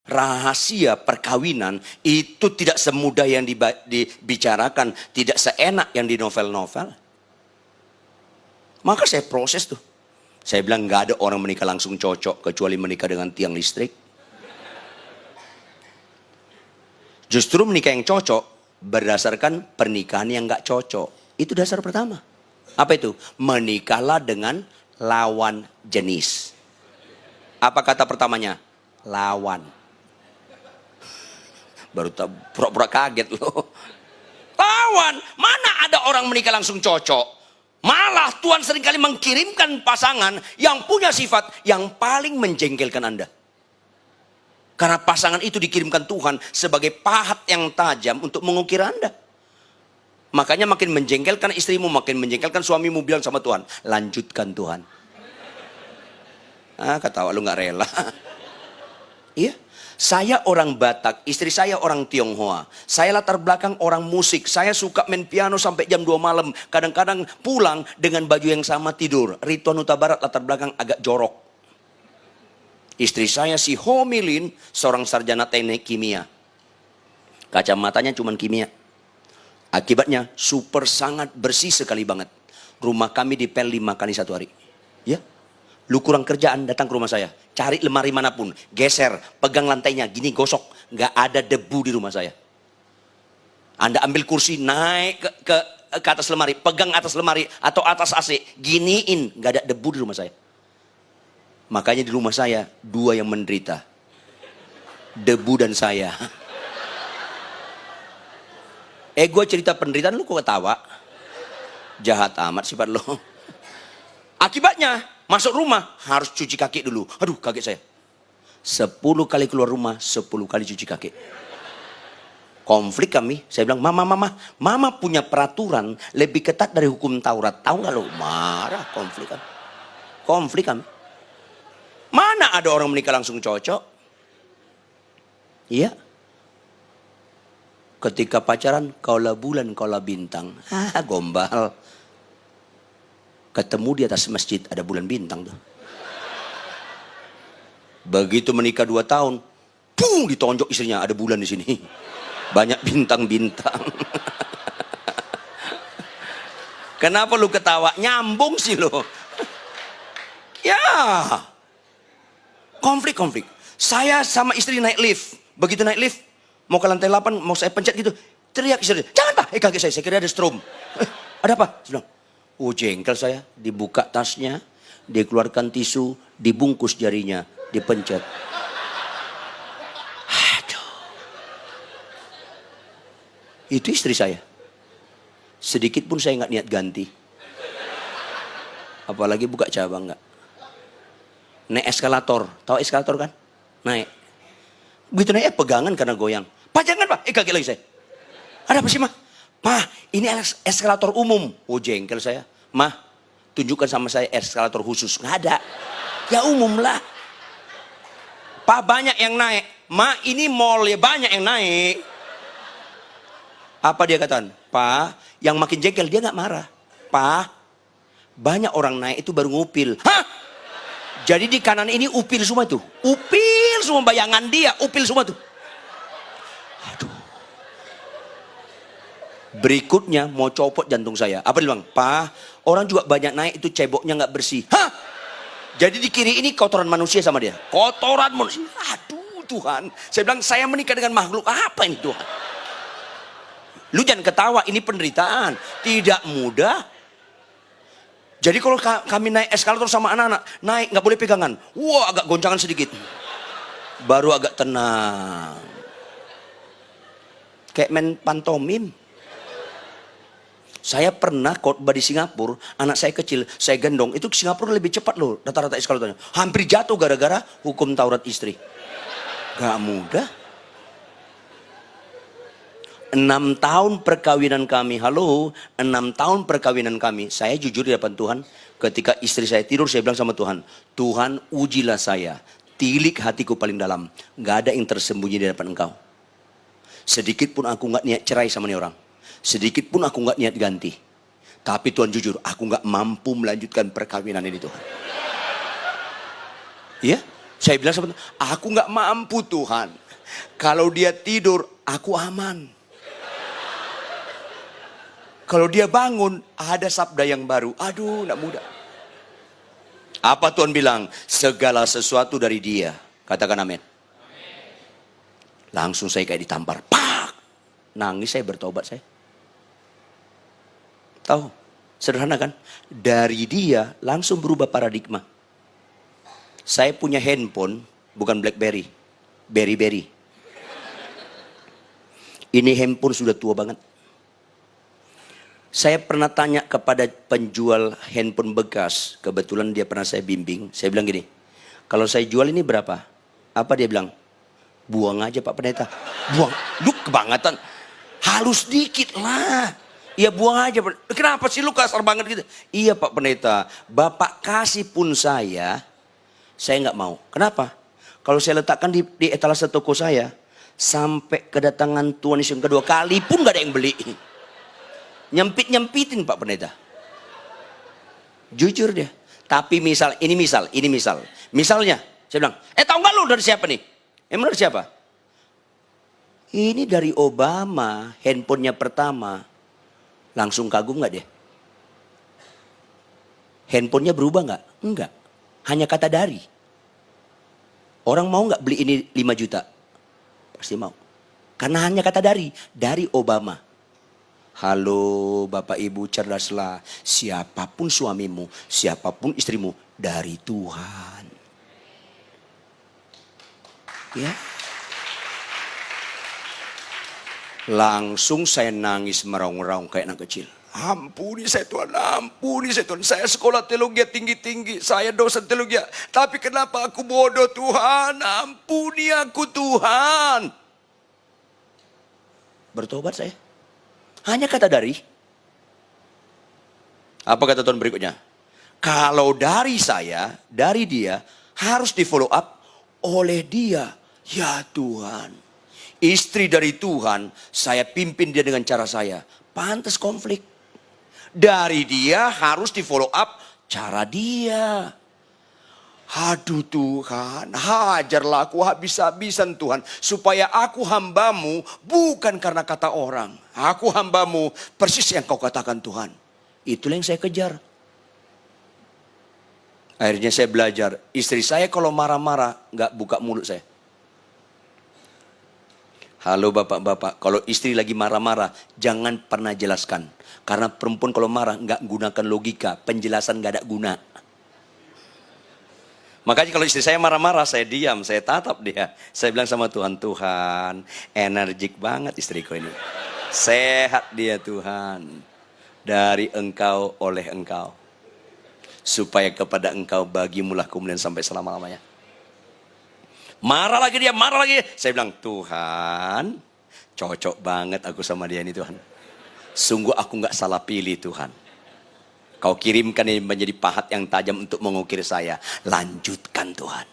Rahasia perkawinan itu tidak semudah yang dibicarakan, tidak seenak yang di novel-novel. Maka saya proses tuh. Saya bilang nggak ada orang menikah langsung cocok kecuali menikah dengan tiang listrik. Justru menikah yang cocok berdasarkan pernikahan yang nggak cocok. Itu dasar pertama. Apa itu? Menikahlah dengan lawan jenis. Apa kata pertamanya? Lawan. Baru pura-pura kaget loh. Lawan. Mana ada orang menikah langsung cocok? Malah Tuhan seringkali mengirimkan pasangan yang punya sifat yang paling menjengkelkan Anda. Karena pasangan itu dikirimkan Tuhan sebagai pahat yang tajam untuk mengukir Anda. Makanya makin menjengkelkan istrimu, makin menjengkelkan suamimu, bilang sama Tuhan, lanjutkan Tuhan. Ketawa lu gak rela. Iya. Saya orang Batak, istri saya orang Tionghoa. Saya latar belakang orang musik. Saya suka main piano sampai jam 2 malam. Kadang-kadang pulang dengan baju yang sama tidur. Rituan Huta Barat latar belakang agak jorok. Istri saya si Ho Milin, seorang sarjana teknik kimia. Kacamatanya cuma kimia. Akibatnya super sangat bersih sekali banget. Rumah kami dipel 5 kali satu hari. Ya. Lu kurang kerjaan, datang ke rumah saya. Cari lemari manapun, geser, pegang lantainya, gini gosok. Nggak ada debu di rumah saya. Anda ambil kursi, naik ke atas lemari, pegang atas lemari atau atas AC, giniin, nggak ada debu di rumah saya. Makanya di rumah saya 2 yang menderita, debu dan saya. Gue cerita penderitaan lu kok ketawa? Jahat amat sifat lo. Akibatnya masuk rumah harus cuci kaki dulu. Aduh, kaget saya. 10 kali keluar rumah, 10 kali cuci kaki. Konflik kami. Saya bilang, mama punya peraturan lebih ketat dari hukum Taurat. Tahu nggak lo? Marah, konflik kami. Konflik kami. Mana ada orang menikah langsung cocok? Iya. Ketika pacaran, kaulah bulan, kaulah bintang. Gombal. Ketemu di atas masjid, ada bulan bintang tuh. Begitu menikah 2 tahun, pung, ditonjok istrinya, ada bulan di sini. Banyak bintang-bintang. Kenapa lu ketawa? Nyambung sih lo. Ya. Konflik. Saya sama istri naik lift. Begitu naik lift, mau ke lantai 8, mau saya pencet gitu. Teriak istri, jangan Pak, kaget saya kira ada strom. Ada apa? Saya bilang, jengkel saya, dibuka tasnya, dikeluarkan tisu, dibungkus jarinya, dipencet. Aduh. Itu istri saya. Sedikit pun saya nggak niat ganti. Apalagi buka cabang nggak. Naik eskalator, tahu eskalator kan? Naik. Begitu naik pegangan karena goyang. Pak jangan Pak, kaget lagi saya. Ada apa sih Mah? Pak, ini eskalator umum. Jengkel saya. Mah, tunjukkan sama saya eskalator khusus. Nggak ada. Ya umum lah. Pak, banyak yang naik. Mah, ini mall ya banyak yang naik. Apa dia katakan? Pak, yang makin jengkel dia nggak marah. Pak, banyak orang naik itu baru ngupil. Hah? Jadi di kanan ini upil semua tuh. Upil semua bayangan dia, upil semua tuh. Aduh. Berikutnya mau copot jantung saya. Apa dia bilang? Pak, orang juga banyak naik itu ceboknya nggak bersih. Hah? Jadi di kiri ini kotoran manusia sama dia. Kotoran manusia. Aduh Tuhan. Saya bilang saya menikah dengan makhluk apa ini Tuhan? Lu jangan ketawa, ini penderitaan. Tidak mudah. Jadi kalau kami naik eskalator sama anak-anak, naik nggak boleh pegangan. Wah, agak goncangan sedikit. Baru agak tenang. Kayak main pantomim. Saya pernah khotbah di Singapura, anak saya kecil, saya gendong. Itu ke Singapura lebih cepat loh rata-rata eskalatornya. Hampir jatuh gara-gara hukum Taurat istri. Gak mudah. 6 tahun perkawinan kami, 6 tahun perkawinan kami, saya jujur di hadapan Tuhan, ketika istri saya tidur, saya bilang sama Tuhan, Tuhan ujilah saya, tilik hatiku paling dalam, gak ada yang tersembunyi di hadapan Engkau. Sedikit pun aku gak niat cerai sama nih orang, sedikit pun aku gak niat ganti, tapi Tuhan jujur, aku gak mampu melanjutkan perkawinan ini Tuhan. Iya, Saya bilang sama Tuhan, aku nggak mampu Tuhan. Kalau dia tidur, aku aman. Kalau dia bangun, ada sabda yang baru. Aduh, nggak mudah. Apa Tuhan bilang? Segala sesuatu dari dia. Katakan amin. Langsung saya kayak ditampar. Pak! Nangis saya, bertobat saya. Tahu? Sederhana kan? Dari dia langsung berubah paradigma. Saya punya handphone, bukan BlackBerry. Berry. Ini handphone sudah tua banget. Saya pernah tanya kepada penjual handphone bekas. Kebetulan dia pernah saya bimbing. Saya bilang gini, kalau saya jual ini berapa? Apa dia bilang? Buang aja Pak Pendeta. Buang? Lu kebangetan. Halus dikit lah. Iya buang aja. Kenapa sih lu kasar banget gitu? Iya Pak Pendeta. Bapak kasih pun saya nggak mau. Kenapa? Kalau saya letakkan di etalase toko saya, sampai kedatangan Tuhan Yesus yang kedua kali pun nggak ada yang beli. Nyempitin Pak Pendeta. Jujur dia. Tapi ini misal. Misalnya, saya bilang, tahu nggak lu dari siapa nih? Emang dari siapa? Ini dari Obama, handphonenya pertama. Langsung kagum nggak dia? Handphonenya berubah nggak? Enggak. Hanya kata dari. Orang mau nggak beli ini 5 juta? Pasti mau. Karena hanya kata dari Obama. Halo Bapak Ibu, cerdaslah. Siapapun suamimu, siapapun istrimu, dari Tuhan. Ya. Langsung saya nangis meraung-raung kayak anak kecil. Ampuni saya Tuhan, ampuni saya Tuhan. Saya sekolah teologi tinggi-tinggi, saya dosen teologi. Tapi kenapa aku bodoh Tuhan? Ampuni aku Tuhan. Bertobat saya. Hanya kata dari. Apa kata Tuhan berikutnya? Kalau dari saya, dari dia, harus di follow up oleh dia. Ya Tuhan. Istri dari Tuhan, saya pimpin dia dengan cara saya. Pantas konflik. Dari dia harus di follow up cara dia. Aduh Tuhan, hajarlah aku habis-habisan Tuhan. Supaya aku hambamu bukan karena kata orang. Aku hambamu persis yang kau katakan Tuhan. Itulah yang saya kejar. Akhirnya saya belajar. Istri saya kalau marah-marah gak buka mulut saya. Halo bapak-bapak, kalau istri lagi marah-marah jangan pernah jelaskan. Karena perempuan kalau marah gak gunakan logika, penjelasan gak ada guna. Makanya kalau istri saya marah-marah, saya diam, saya tatap dia. Saya bilang sama Tuhan, Tuhan, energik banget istriku ini. Sehat dia Tuhan. Dari Engkau, oleh Engkau. Supaya kepada Engkau bagimulah kemuliaan sampai selama-lamanya. Marah lagi dia, marah lagi. Saya bilang, Tuhan, cocok banget aku sama dia ini Tuhan. Sungguh aku gak salah pilih Tuhan. Kau kirimkan ini menjadi pahat yang tajam untuk mengukir saya. Lanjutkan Tuhan.